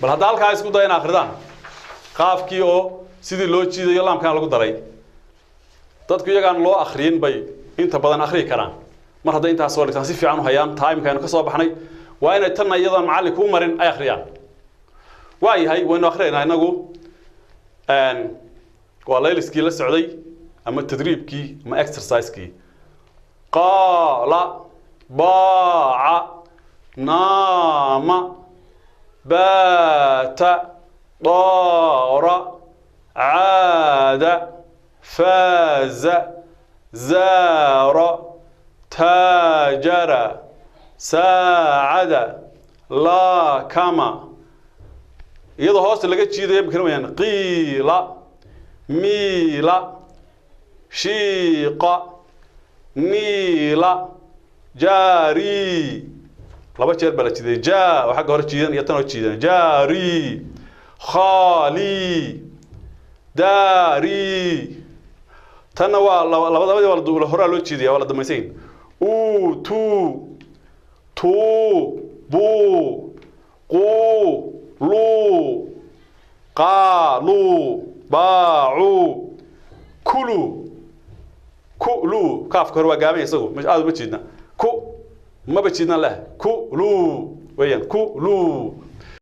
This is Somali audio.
bal hadda halkaa isku day in akhridaan qaafkii oo sidii loo jiidayo laamkan lagu daray dadku iyagaan loo akhriyin bay inta badan akhri karaan mar hadda intaas soo dhigtaan si fiican u hayaan time-kaynu ka soo baxnay waa inay tan iyadan macallin ku marin ay akhriyaan waayahay waynu akhriyaynaa inagu waa layliskii la socday ama tadriibkii ama exercise-kii qaala baaca naama baata daara caada faaza zaara taajara saacada laakama iyadoo hoosta laga jiidayo ma karan qiila miila shiiqa niila jaari laba jeer baa la jiiday jaa oo xagga hore jiidan iyo tan oo jiidan jaari khali daari tanna waa labadii wala hore loo jiidaya wala damaysayn tu tu bu qu lu qalu ba'u kulu kulu kaafka hore waa gaaban isagu ma aad uma jiidna ku ma ba jiidna leh kulu weeyaan kulu